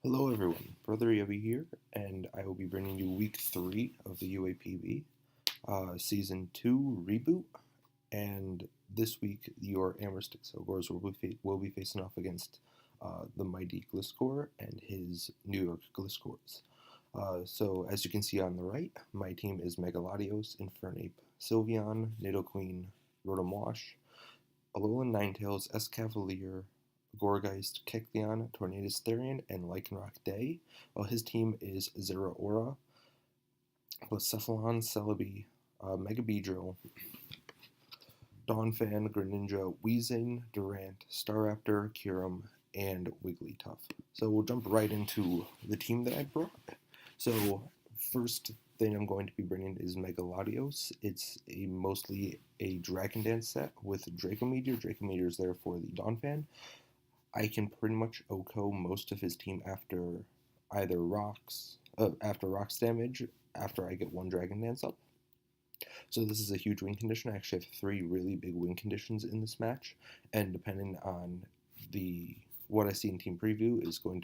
Hello everyone, Brother Yobi here, and I will be bringing you week 3 of the UAPB, season 2 reboot, and this week your Amherst Accelgors will be facing off against the mighty Gliscor and his New York Gliscors. So as you can see on the right, my team is Megaladios, Infernape, Sylveon, Nidoqueen, Rotomosh, Alolan Ninetales, Escavalier, Gourgeist, Kecleon, Tornadus Therian, and Lycanroc Day, while his team is Zeraora, Blacephalon, Celebi, Mega Beedrill, Donphan, Greninja, Weezing, Durant, Staraptor, Kyurem, and Wigglytuff. So we'll jump right into the team that I brought. So first thing I'm going to be bringing is Megaladios. It's mostly a Dragon Dance set with Draco Meteor. Draco Meteor is there for the Donphan. I can pretty much OHKO most of his team after either after rocks damage, after I get one Dragon Dance up. So this is a huge win condition. I actually have 3 really big win conditions in this match, and depending on what I see in team preview is going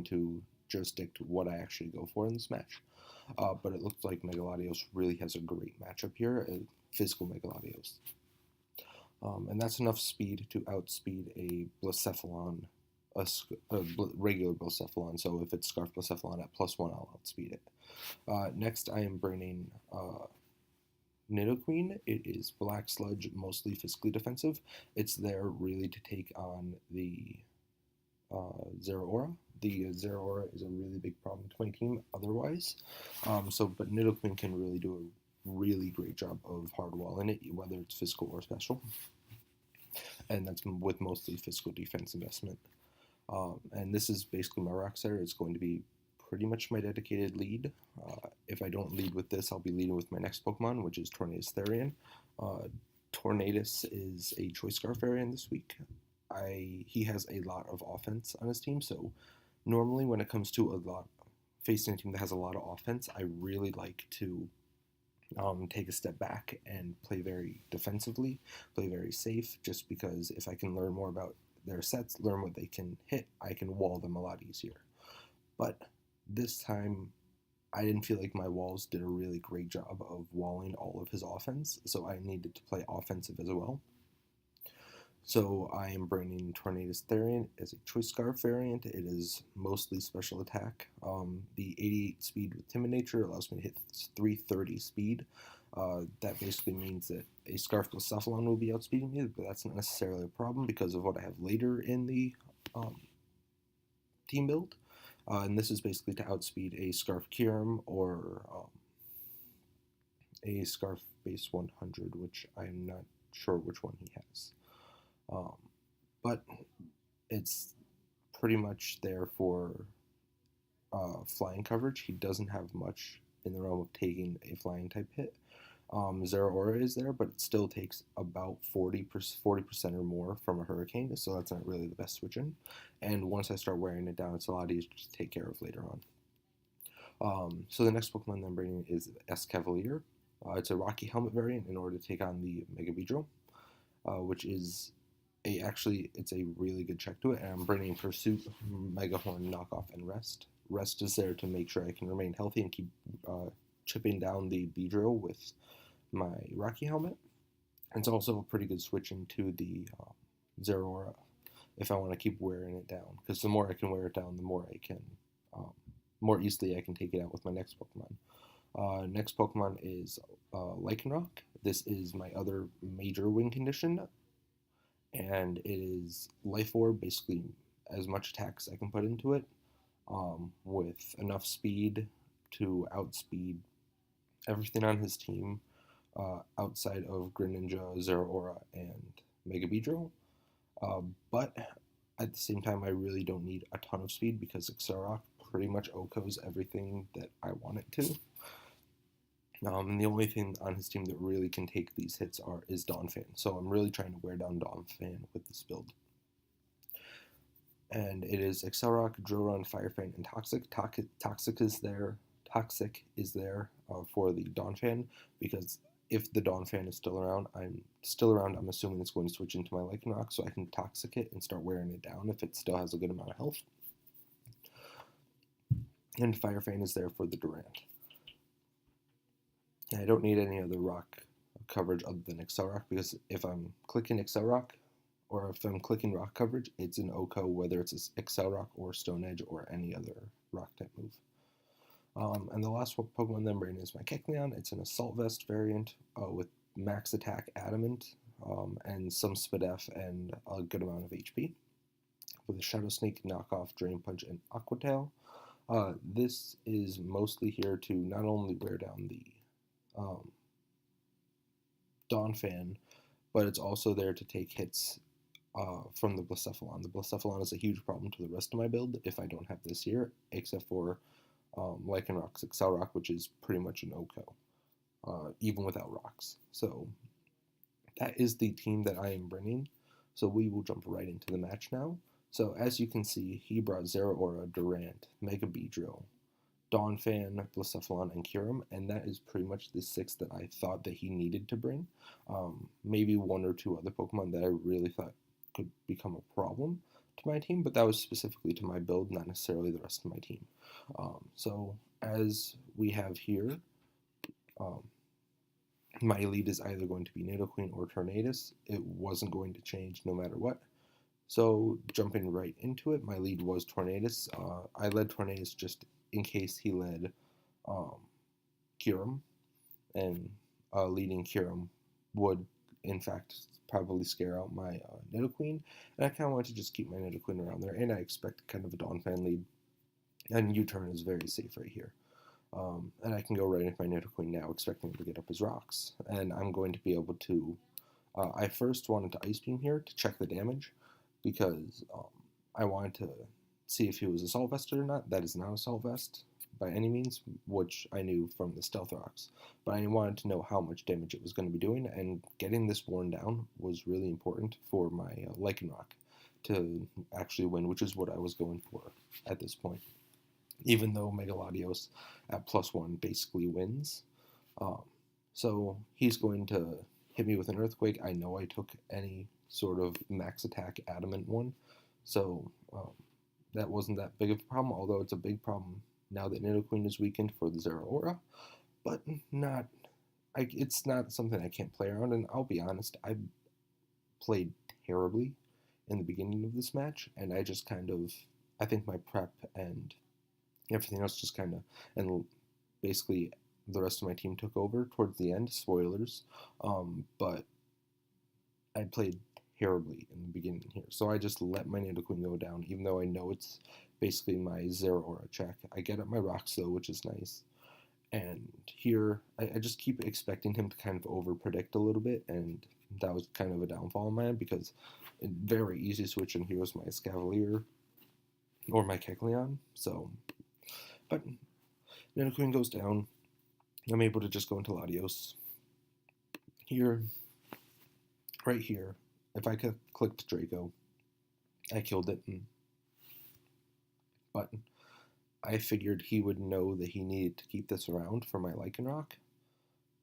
to jurisdict what I actually go for in this match. But it looks like Megaladios really has a great matchup here, a physical Megaladios. And that's enough speed to outspeed a Blacephalon, regular Blacephalon. So if it's Scarf Blacephalon at +1, I'll outspeed it. Next, I am bringing Nidoqueen. It is Black Sludge, mostly physically defensive. It's there really to take on the Zeraora. The Zeraora is a really big problem to my team otherwise. But Nidoqueen can really do a really great job of hardwalling it, whether it's physical or special. And that's with mostly physical defense investment. And this is basically my rock setter. It's going to be pretty much my dedicated lead. If I don't lead with this, I'll be leading with my next Pokemon, which is Tornadus Therian. Tornadus is a Choice Scarf variant this week. He has a lot of offense on his team, so normally when it comes to facing a team that has a lot of offense, I really like to take a step back and play very defensively, play very safe, just because if I can learn more about their sets, learn what they can hit, I can wall them a lot easier. But this time, I didn't feel like my walls did a really great job of walling all of his offense, so I needed to play offensive as well. So I am bringing Tornadus Therian as a Choice Scarf variant. It is mostly special attack. The 88 speed with Timid Nature allows me to hit 330 speed. That basically means that a Scarf Blacephalon will be outspeeding me, but that's not necessarily a problem because of what I have later in the team build. And this is basically to outspeed a Scarf Kyurem or a Scarf base 100, which I'm not sure which one he has. But it's pretty much there for flying coverage. He doesn't have much in the realm of taking a flying type hit. Zeraora is there, but it still takes about 40% or more from a Hurricane, so that's not really the best switch in. And once I start wearing it down, it's a lot easier to take care of later on. So the next Pokemon that I'm bringing is Escavalier. It's a Rocky Helmet variant in order to take on the Mega Beedrill, which is it's a really good check to it, and I'm bringing Pursuit, Megahorn, Knockoff, and Rest. Rest is there to make sure I can remain healthy and keep chipping down the Beedrill with my Rocky Helmet. And it's also a pretty good switch into the Zeraora if I want to keep wearing it down, because the more I can wear it down, the more I can, more easily I can take it out with my next Pokemon. Next Pokemon is Lycanroc. This is my other major win condition, and it is Life Orb, basically as much attack as I can put into it, with enough speed to outspeed everything on his team outside of Greninja, Zeraora, and Mega Beedrill. But at the same time, I really don't need a ton of speed because Accel pretty much OHKOs everything that I want it to. And the only thing on his team that really can take these hits is Donphan. So I'm really trying to wear down Donphan with this build. And it is Accel, Droron, Fire Fan, and Toxic. Toxic is there for the Donphan, because if the Donphan is still around, I'm assuming it's going to switch into my Lycanroc, so I can Toxic it and start wearing it down if it still has a good amount of health. and Fire Fan is there for the Durant. I don't need any other rock coverage other than Accel Rock, because if I'm clicking Accel Rock, or if I'm clicking rock coverage, it's an OHKO, whether it's Accel Rock or Stone Edge or any other rock type move. And the last Pokemon then bringing is my Kecleon. It's an Assault Vest variant with max attack Adamant and some Spadef and a good amount of HP. With a Shadow Sneak, Knockoff, Drain Punch, and Aqua Tail. This is mostly here to not only wear down the Donphan, but it's also there to take hits from the Blacephalon. The Blacephalon is a huge problem to the rest of my build if I don't have this here, except for Lycanroc's Accel Rock, which is pretty much an OHKO, even without rocks. So that is the team that I am bringing. So we will jump right into the match now. So as you can see, he brought Zeraora, Durant, Mega Beedrill, Donphan, Blacephalon, and Kyurem, and that is pretty much the 6 that I thought that he needed to bring. Maybe 1 or 2 other Pokemon that I really thought could become a problem to my team, but that was specifically to my build, not necessarily the rest of my team. So as we have here, my lead is either going to be Nidoqueen or Tornadus. It wasn't going to change no matter what. So jumping right into it, my lead was Tornadus. I led Tornadus just in case he led Kyurem, and leading Kyurem would, in fact, probably scare out my Nidoqueen, and I kind of wanted to just keep my Nidoqueen around there, and I expect kind of a Donphan lead, and U-turn is very safe right here. And I can go right into my Nidoqueen now, expecting him to get up his rocks, and I'm going to be able to, I first wanted to Ice Beam here to check the damage, because I wanted to see if he was Assault Vested or not. That is not Assault Vest by any means, which I knew from the Stealth Rocks, but I wanted to know how much damage it was going to be doing, and getting this worn down was really important for my Lycanroc to actually win, which is what I was going for at this point. Even though Megalodios at +1 basically wins. So he's going to hit me with an Earthquake. I know I took any sort of max attack Adamant one, so that wasn't that big of a problem, although it's a big problem now that Nidoqueen is weakened for the Zeraora, but it's not something I can't play around, and I'll be honest, I played terribly in the beginning of this match, and I just I think my prep and everything else just and basically the rest of my team took over towards the end, spoilers, but I played terribly in the beginning here. So I just let my Nidoqueen go down, even though I know it's basically my Zeraora check. I get up my rocks though, which is nice. And here, I just keep expecting him to kind of over-predict a little bit, and that was kind of a downfall of mine, because it's very easy switch, and here was my Escavalier, or my Kecleon, so, but Nidoqueen goes down. I'm able to just go into Latios. Here, right here, if I could clicked Draco, I killed it, but I figured he would know that he needed to keep this around for my Lycanroc,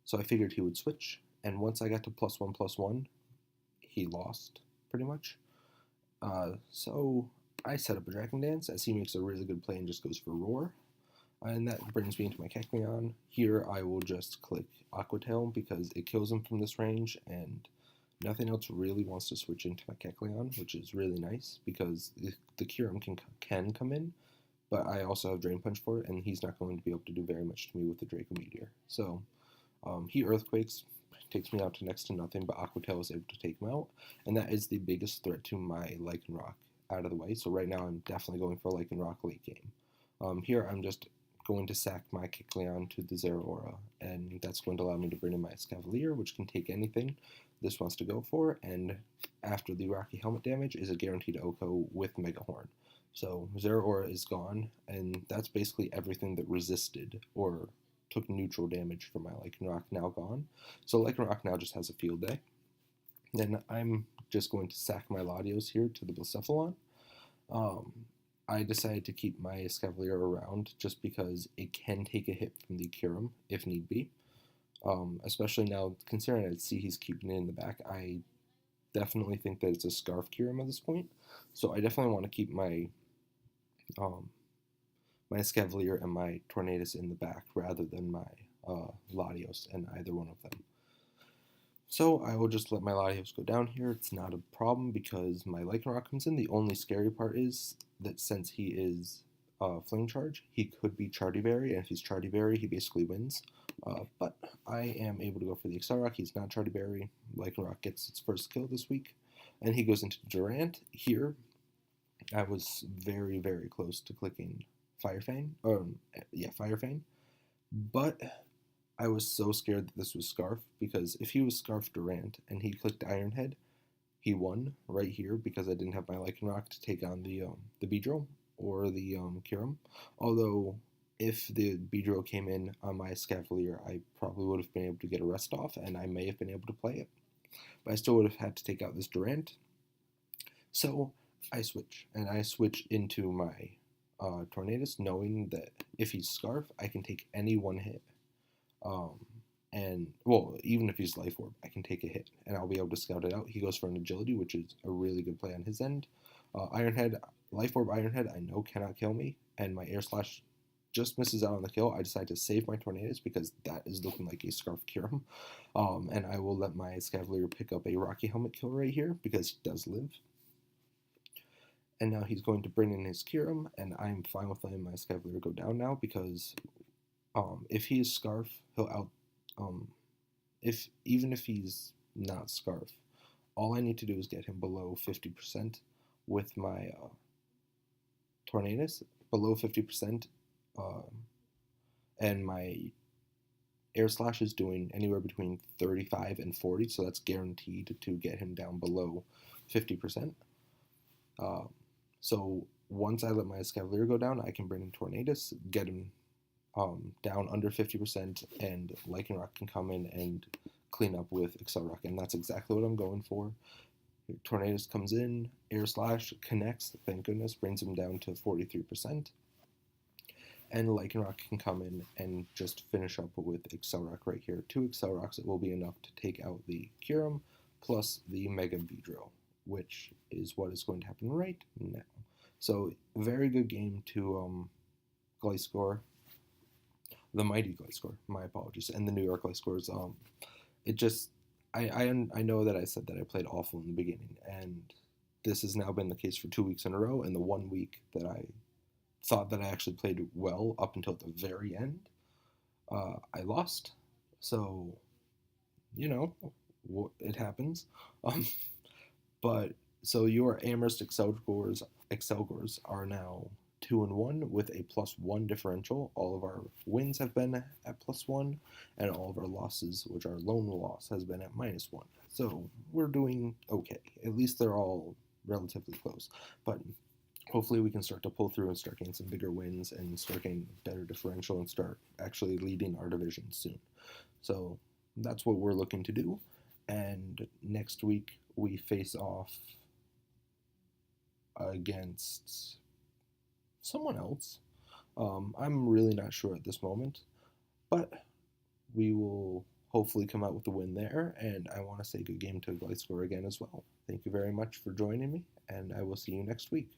so I figured he would switch, and once I got to +1/+1, he lost, pretty much. So I set up a Dragon Dance, as he makes a really good play and just goes for Roar, and that brings me into my Kecleon. Here I will just click Aqua Tail, because it kills him from this range, and nothing else really wants to switch into my Kecleon, which is really nice, because the Kyurem can come in, but I also have Drain Punch for it, and he's not going to be able to do very much to me with the Draco Meteor. So he Earthquakes, takes me out to next to nothing, but Aqua Tail is able to take him out, and that is the biggest threat to my Lycanroc out of the way. So right now I'm definitely going for Lycanroc late game. Here I'm just going to sack my Kecleon to the Zeraora, and that's going to allow me to bring in my Escavalier, which can take anything this wants to go for, and after the Rocky Helmet damage is a guaranteed OHKO with Mega Horn. So Zeraora is gone, and that's basically everything that resisted or took neutral damage from my Lycanroc now gone. So Lycanroc now just has a field day. Then I'm just going to sack my Latios here to the Blacephalon. I decided to keep my Escavalier around just because it can take a hit from the Kyurem if need be. Especially now, considering I see he's keeping it in the back, I definitely think that it's a Scarf Kyurem at this point. So I definitely want to keep my my Scavalier and my Tornadus in the back rather than my Latios and either one of them. So I will just let my Latios go down here. It's not a problem because my Lycanroc comes in. The only scary part is that since he is Flame Charge, he could be Chartyberry, and if he's Chartyberry, he basically wins. But I am able to go for the Accel He's not Chartyberry. Lycanroc gets its first kill this week, and he goes into Durant. Here, I was very, very close to clicking Fire Fang. Fire Fang. But I was so scared that this was Scarf, because if he was Scarf Durant and he clicked Iron Head, he won right here because I didn't have my Lycanroc to take on the Beedrill or the Kyurem. Although, if the Beedrill came in on my Scavalier, I probably would have been able to get a rest off, and I may have been able to play it. But I still would have had to take out this Durant. So I switch, and I switch into my Tornadus, knowing that if he's Scarf, I can take any one hit. Even if he's Life Orb, I can take a hit, and I'll be able to scout it out. He goes for an Agility, which is a really good play on his end. Iron Head, Life Orb Iron Head, I know cannot kill me, and my Air Slash just misses out on the kill. I decide to save my Tornadus because that is looking like a Scarf Kyurem, and I will let my Scavalier pick up a Rocky Helmet kill right here because he does live. And now he's going to bring in his Kyurem, and I'm fine with letting my Scavalier go down now because if he is Scarf, he'll out. Even if he's not Scarf, all I need to do is get him below 50% with my Tornadus, below 50%, and my Air Slash is doing anywhere between 35 and 40, so that's guaranteed to get him down below 50%. So once I let my Scavalier go down, I can bring in Tornadus, get him down under 50%, and Lycanroc can come in and clean up with Accel, and that's exactly what I'm going for. Tornadus comes in, Air Slash connects, thank goodness, brings him down to 43%, and Lycanroc can come in and just finish up with Accel right here. 2 Accel it will be enough to take out the Kyurem plus the Mega Beedrill, which is what is going to happen right now. So, very good game to Gliscor. The Mighty Gliscor, my apologies, and the New York Gliscors. I know that I said that I played awful in the beginning, and this has now been the case for 2 weeks in a row, and the 1 week that I thought that I actually played well up until the very end, I lost. So, it happens. But, so your Amherst Accelgors are now 2-1 with a +1 differential. All of our wins have been at +1, and all of our losses, which our lone loss, has been at -1. So we're doing okay. At least they're all relatively close. But hopefully we can start to pull through and start getting some bigger wins and start getting better differential and start actually leading our division soon. So that's what we're looking to do. And next week we face off against someone else. I'm really not sure at this moment, but we will hopefully come out with a win there, and I want to say good game to Gliscor again as well. Thank you very much for joining me, and I will see you next week.